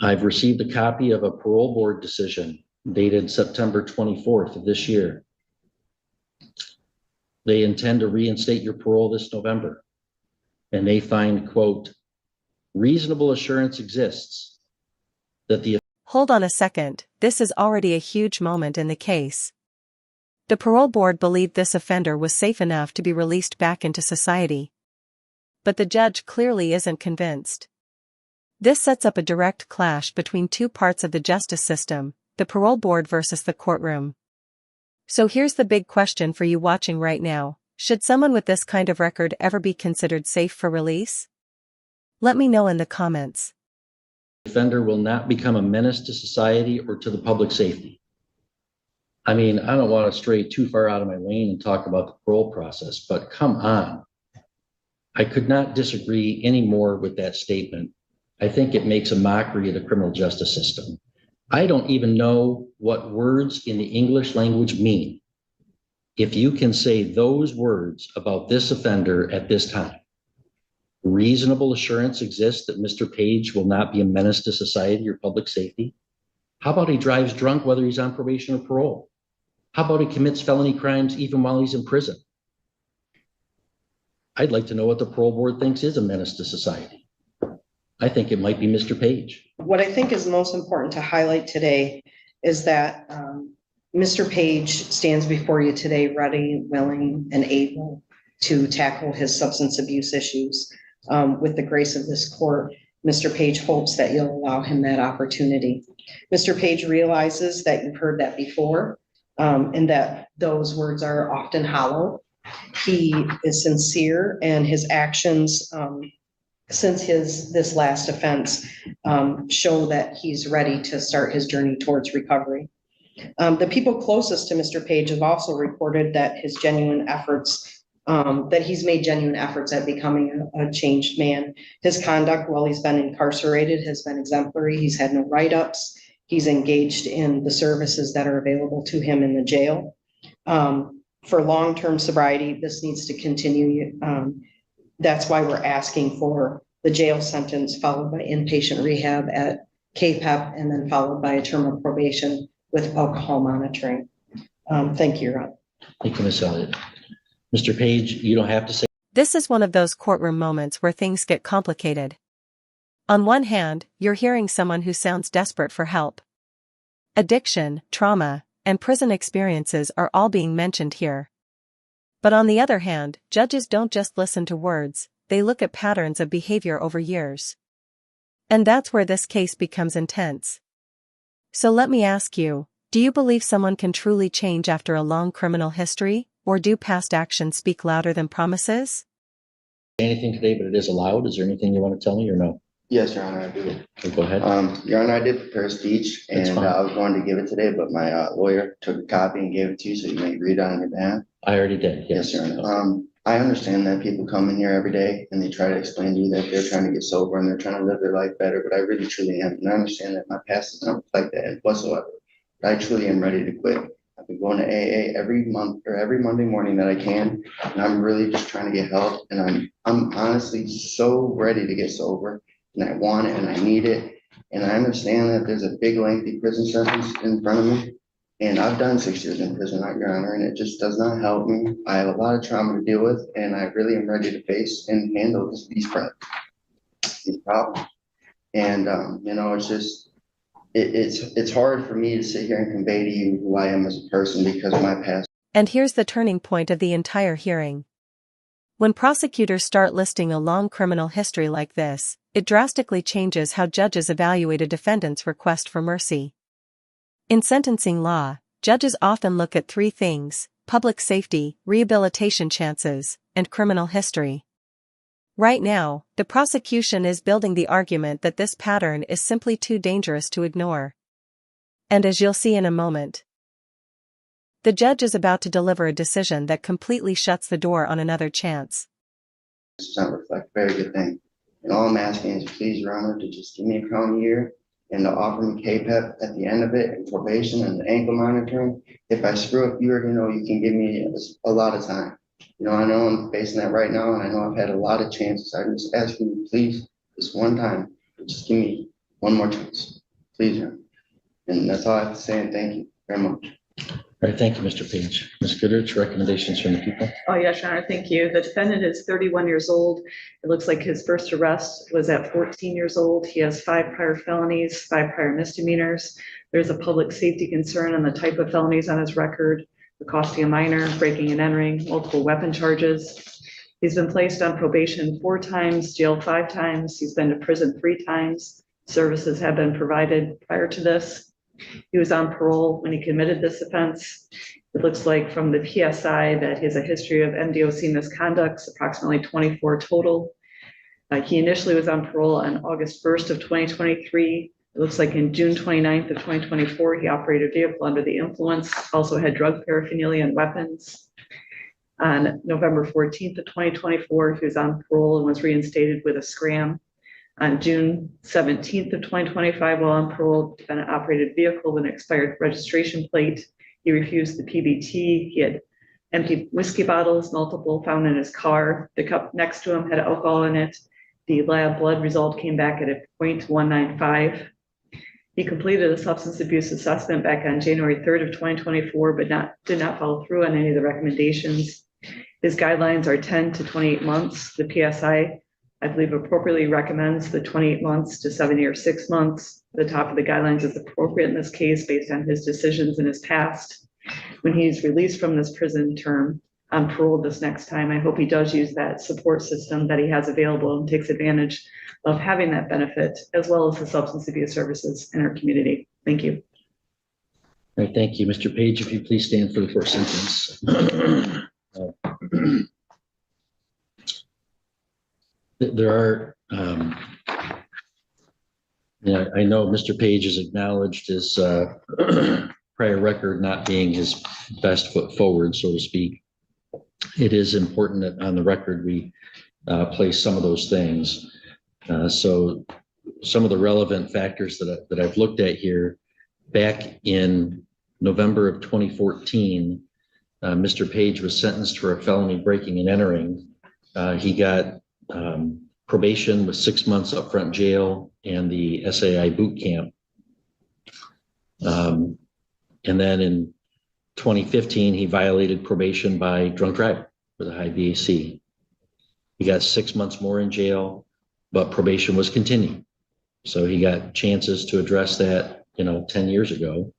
I've received a copy of a parole board decision dated September 24th of this year. They intend to reinstate your parole this November. And they find, quote, reasonable assurance exists that the... Hold on a second, this is already a huge moment in the case. The parole board believed this offender was safe enough to be released back into society. But the judge clearly isn't convinced. This sets up a direct clash between two parts of the justice system, the parole board versus the courtroom. So here's the big question for you watching right now. Should someone with this kind of record ever be considered safe for release? Let me know in the comments. The offender will not become a menace to society or to the public safety. I mean, I don't want to stray too far out of my lane and talk about the parole process, but come on. I could not disagree any more with that statement. I think it makes a mockery of the criminal justice system. I don't even know what words in the English language mean. If you can say those words about this offender at this time, reasonable assurance exists that Mr. Page will not be a menace to society or public safety. How about he drives drunk whether he's on probation or parole? How about he commits felony crimes even while he's in prison? I'd like to know what the parole board thinks is a menace to society. I think it might be Mr. Page. What I think is most important to highlight today is that Mr. Page stands before you today ready, willing, and able to tackle his substance abuse issues. With the grace of this court, Mr. Page hopes that you'll allow him that opportunity. Mr. Page realizes that you've heard that before, and that those words are often hollow. He is sincere, and his actions since this last offense show that he's ready to start his journey towards recovery. The people closest to Mr. Page have also reported that his genuine efforts, that he's made genuine efforts at becoming a changed man. His conduct while he's been incarcerated has been exemplary. He's had no write-ups. He's engaged in the services that are available to him in the jail. For long-term sobriety, this needs to continue. That's why we're asking for the jail sentence followed by inpatient rehab at KPEP and then followed by a term of probation with alcohol monitoring. Thank you, Ron. Thank you, Ms. Elliott. Mr. Page, you don't have to say. This is one of those courtroom moments where things get complicated. On one hand, you're hearing someone who sounds desperate for help. Addiction, trauma, and prison experiences are all being mentioned here. But on the other hand, judges don't just listen to words, they look at patterns of behavior over years. And that's where this case becomes intense. So let me ask you, do you believe someone can truly change after a long criminal history, or do past actions speak louder than promises? Anything today, but it is allowed. Is there anything you want to tell me or no? Yes, Your Honor, I do. Okay, go ahead. Your Honor, I did prepare a speech, and I was going to give it today, but my lawyer took a copy and gave it to you, so you may read it on your behalf. I already did. Yes, Your Honor. I understand that people come in here every day and they try to explain to you that they're trying to get sober and they're trying to live their life better, but I really truly am. And I understand that my past does not reflect that whatsoever. But I truly am ready to quit. I've been going to AA every month or every Monday morning that I can, and I'm really just trying to get help. And I'm honestly so ready to get sober, and I want it and I need it. And I understand that there's a big lengthy prison sentence in front of me. And I've done 6 years in prison, Your Honor, and it just does not help me. I have a lot of trauma to deal with, and I really am ready to face and handle these problems. And it's just it's hard for me to sit here and convey to you who I am as a person because of my past. And here's the turning point of the entire hearing. When prosecutors start listing a long criminal history like this, it drastically changes how judges evaluate a defendant's request for mercy. In sentencing law, judges often look at three things: public safety, rehabilitation chances, and criminal history. Right now, the prosecution is building the argument that this pattern is simply too dangerous to ignore. And as you'll see in a moment, the judge is about to deliver a decision that completely shuts the door on another chance. This does not reflect a very good thing. And all I'm asking is please, Your Honor, to just give me a county year and to offer me KPEP at the end of it, and probation and the ankle monitoring. If I screw up, you can give me a lot of time. I know I'm facing that right now, and I know I've had a lot of chances. I'm just asking you, please, this one time, just give me one more chance, please, Your Honor. And that's all I have to say, and thank you very much. All right, thank you, Mr. Page. Ms. Goodrich, recommendations from the people. Oh, yes, Your Honor, thank you. The defendant is 31 years old. It looks like his first arrest was at 14 years old. He has 5 prior felonies, 5 prior misdemeanors. There's a public safety concern on the type of felonies on his record, accosting a minor, breaking and entering, multiple weapon charges. He's been placed on probation 4 times, jail 5 times. He's been to prison 3 times. Services have been provided prior to this. He was on parole when he committed this offense. It looks like from the PSI that he has a history of MDOC misconducts, approximately 24 total. He initially was on parole on August 1st of 2023. It looks like in June 29th of 2024, he operated a vehicle under the influence, also had drug paraphernalia and weapons. On November 14th of 2024, he was on parole and was reinstated with a scram. On June 17th of 2025, while on parole, defendant operated a vehicle with an expired registration plate. He refused the PBT. He had empty whiskey bottles, multiple, found in his car. The cup next to him had alcohol in it. The lab blood result came back at a 0.195. He completed a substance abuse assessment back on January 3rd of 2024, but did not follow through on any of the recommendations. His guidelines are 10 to 28 months. The PSI, I believe, appropriately recommends the 28 months to 70 or 6 months. The top of the guidelines is appropriate in this case based on his decisions in his past. When he's released from this prison term on parole this next time, I hope he does use that support system that he has available and takes advantage of having that benefit, as well as the substance abuse services in our community. Thank you. All right, thank you. Mr. Page, if you please stand for the first sentence. There are, I know Mr. Page has acknowledged his prior record not being his best foot forward, so to speak. It is important that on the record we place some of those things. So some of the relevant factors that I've looked at here, back in November of 2014, Mr. Page was sentenced for a felony breaking and entering. He got probation with 6 months upfront jail and the SAI boot camp. And then in 2015, he violated probation by drunk driving with a high BAC. He got 6 months more in jail, but probation was continued. So he got chances to address that, 10 years ago.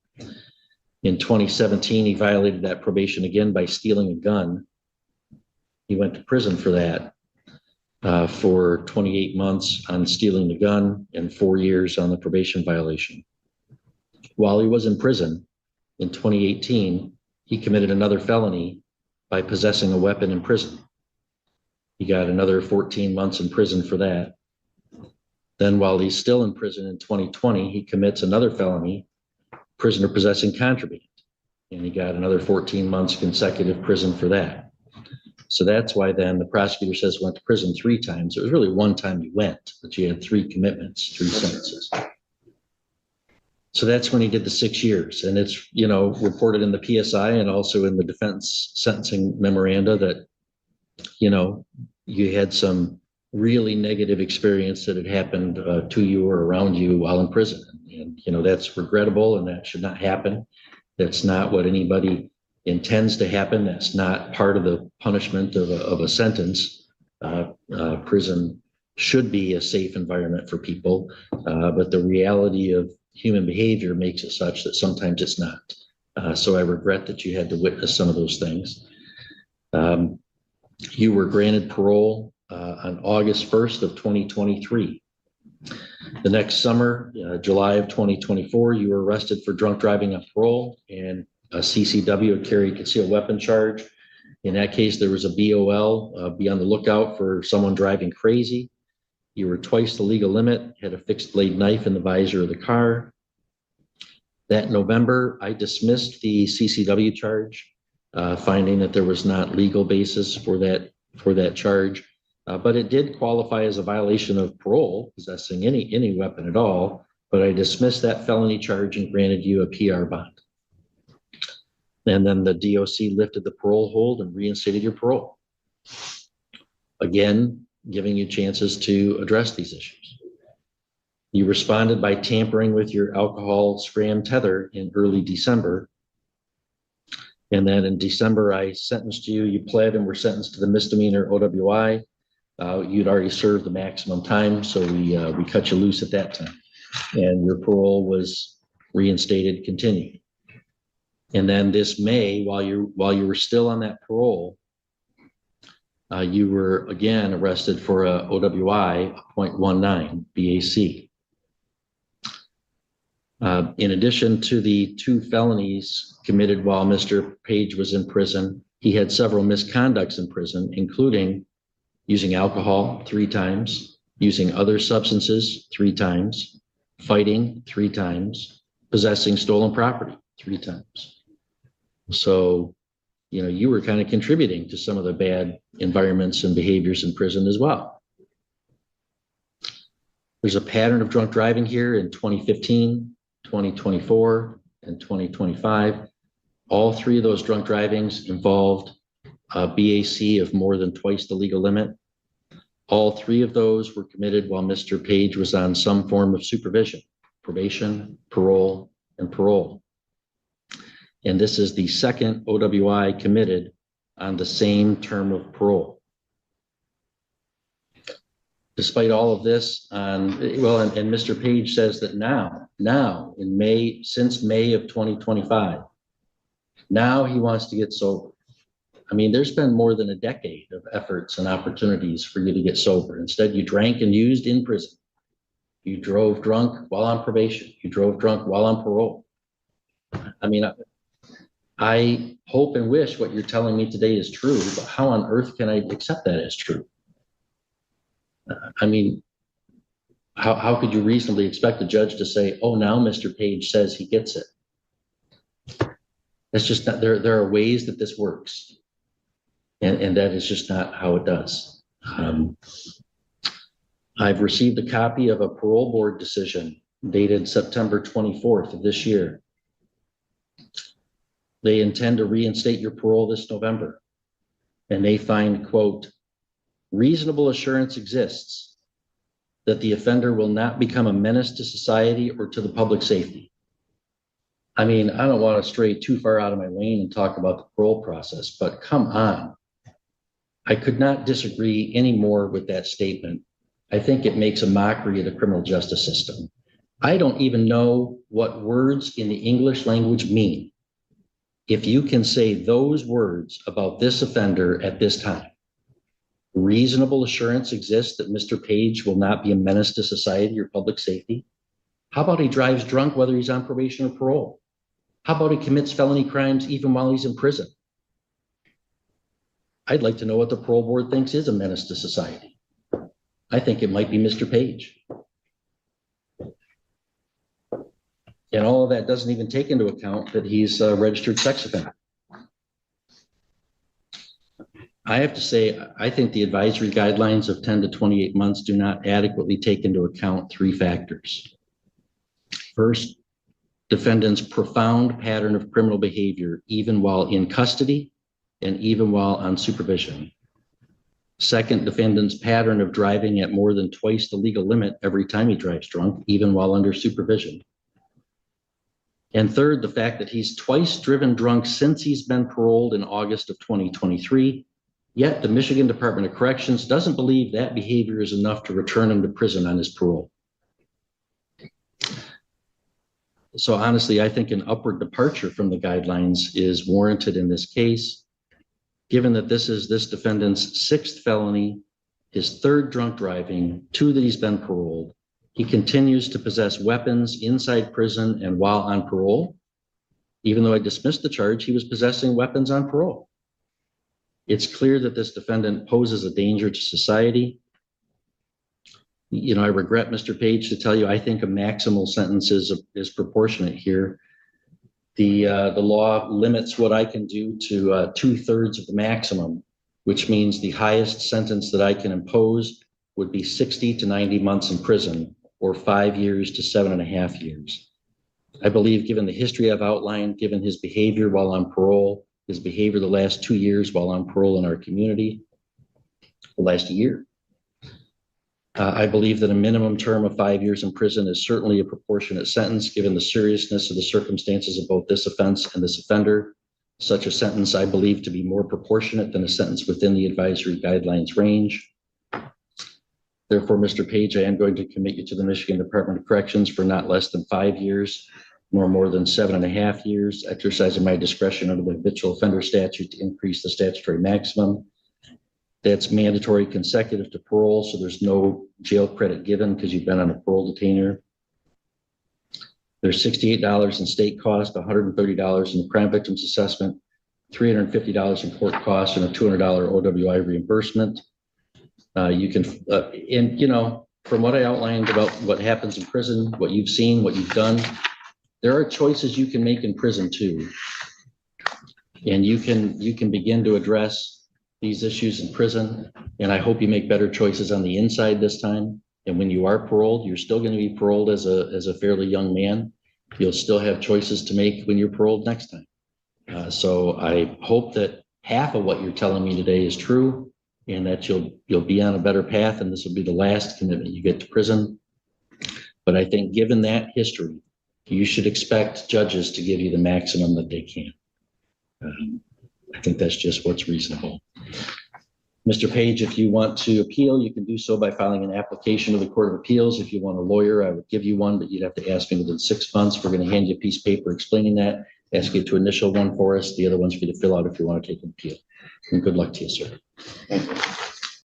In 2017, he violated that probation again by stealing a gun. He went to prison for that. For 28 months on stealing the gun and 4 years on the probation violation. While he was in prison in 2018, he committed another felony by possessing a weapon in prison. He got another 14 months in prison for that. Then while he's still in prison in 2020, he commits another felony, prisoner possessing contraband, and he got another 14 months consecutive prison for that. So that's why then the prosecutor says went to prison 3 times. It was really 1 time he went, but you had 3 commitments, 3 sentences. So that's when he did the 6 years. And it's, reported in the PSI and also in the defense sentencing memoranda that, you had some really negative experience that had happened to you or around you while in prison. And, that's regrettable and that should not happen. That's not what anybody intends to happen. That's not part of the punishment of a sentence. Prison should be a safe environment for people, but the reality of human behavior makes it such that sometimes it's not. So I regret that you had to witness some of those things. You were granted parole on August 1st of 2023. The next summer, July of 2024, you were arrested for drunk driving on parole and a CCW, a carry concealed weapon charge. In that case, there was a BOL, be on the lookout for someone driving crazy. You were twice the legal limit, had a fixed blade knife in the visor of the car. That November, I dismissed the CCW charge, finding that there was not legal basis for that charge. But it did qualify as a violation of parole, possessing any weapon at all. But I dismissed that felony charge and granted you a PR bond. And then the DOC lifted the parole hold and reinstated your parole. Again, giving you chances to address these issues. You responded by tampering with your alcohol scram tether in early December. And then in December, I sentenced you, you pled and were sentenced to the misdemeanor OWI. You'd already served the maximum time, so we cut you loose at that time. And your parole was reinstated, continued. And then this May, while you were still on that parole, you were again arrested for a OWI 0.19 BAC. In addition to the 2 felonies committed while Mr. Page was in prison, he had several misconducts in prison, including using alcohol 3 times, using other substances 3 times, fighting 3 times, possessing stolen property 3 times. So, you know, you were kind of contributing to some of the bad environments and behaviors in prison as well. There's a pattern of drunk driving here in 2015, 2024, and 2025. All 3 of those drunk drivings involved a BAC of more than twice the legal limit. All 3 of those were committed while Mr. Page was on some form of supervision, probation, parole, and parole. And this is the second OWI committed on the same term of parole. Despite all of this, and Mr. Page says that now in May, since May of 2025, now he wants to get sober. I mean, there's been more than a decade of efforts and opportunities for you to get sober. Instead, you drank and used in prison. You drove drunk while on probation. You drove drunk while on parole. I mean, I hope and wish what you're telling me today is true, but how on earth can I accept that as true? I mean, how could you reasonably expect a judge to say, oh, now Mr. Page says he gets it? That's just not, there are ways that this works. And that is just not how it does. I've received a copy of a parole board decision dated September 24th of this year. They intend to reinstate your parole this November. And they find, quote, reasonable assurance exists that the offender will not become a menace to society or to the public safety. I mean, I don't want to stray too far out of my lane and talk about the parole process, but come on. I could not disagree any more with that statement. I think it makes a mockery of the criminal justice system. I don't even know what words in the English language mean. If you can say those words about this offender at this time, reasonable assurance exists that Mr. Page will not be a menace to society or public safety. How about he drives drunk whether he's on probation or parole? How about he commits felony crimes even while he's in prison? I'd like to know what the parole board thinks is a menace to society. I think it might be Mr. Page. And all of that doesn't even take into account that he's a registered sex offender. I have to say, I think the advisory guidelines of 10 to 28 months do not adequately take into account 3 factors. First, defendant's profound pattern of criminal behavior, even while in custody and even while on supervision. Second, defendant's pattern of driving at more than twice the legal limit every time he drives drunk, even while under supervision. And third, the fact that he's twice driven drunk since he's been paroled in August of 2023, yet the Michigan Department of Corrections doesn't believe that behavior is enough to return him to prison on his parole. So honestly, I think an upward departure from the guidelines is warranted in this case, given that this is this defendant's 6th felony, his 3rd drunk driving, 2 that he's been paroled. He continues to possess weapons inside prison and while on parole. Even though I dismissed the charge, he was possessing weapons on parole. It's clear that this defendant poses a danger to society. You know, I regret, Mr. Page, to tell you, I think a maximal sentence is proportionate here. The law limits what I can do to 2/3 of the maximum, which means the highest sentence that I can impose would be 60 to 90 months in prison, or 5 years to 7.5 years. I believe, given the history I've outlined, given his behavior while on parole, his behavior the last 2 years while on parole in our community, the last year, I believe that a minimum term of 5 years in prison is certainly a proportionate sentence, given the seriousness of the circumstances of both this offense and this offender. Such a sentence, I believe, to be more proportionate than a sentence within the advisory guidelines range. Therefore, Mr. Page, I am going to commit you to the Michigan Department of Corrections for not less than 5 years, nor more than 7.5 years, exercising my discretion under the habitual offender statute to increase the statutory maximum. That's mandatory consecutive to parole, so there's no jail credit given because you've been on a parole detainer. There's $68 in state cost, $130 in the crime victims assessment, $350 in court costs, and a $200 OWI reimbursement. You can, and you know, from what I outlined about what happens in prison, what you've seen, what you've done, there are choices you can make in prison too. And you can begin to address these issues in prison. And I hope you make better choices on the inside this time. And when you are paroled, you're still going to be paroled as a fairly young man. You'll still have choices to make when you're paroled next time. So I hope that half of what you're telling me today is true, and that you'll be on a better path, and this will be the last commitment you get to prison. But I think given that history, you should expect judges to give you the maximum that they can. I think that's just what's reasonable. Mr. Page, if you want to appeal, you can do so by filing an application to the Court of Appeals. If you want a lawyer, I would give you one, but you'd have to ask me within 6 months. We're going to hand you a piece of paper explaining that, ask you to initial one for us. The other one's for you to fill out if you want to take an appeal. And good luck to you, sir. Thank you.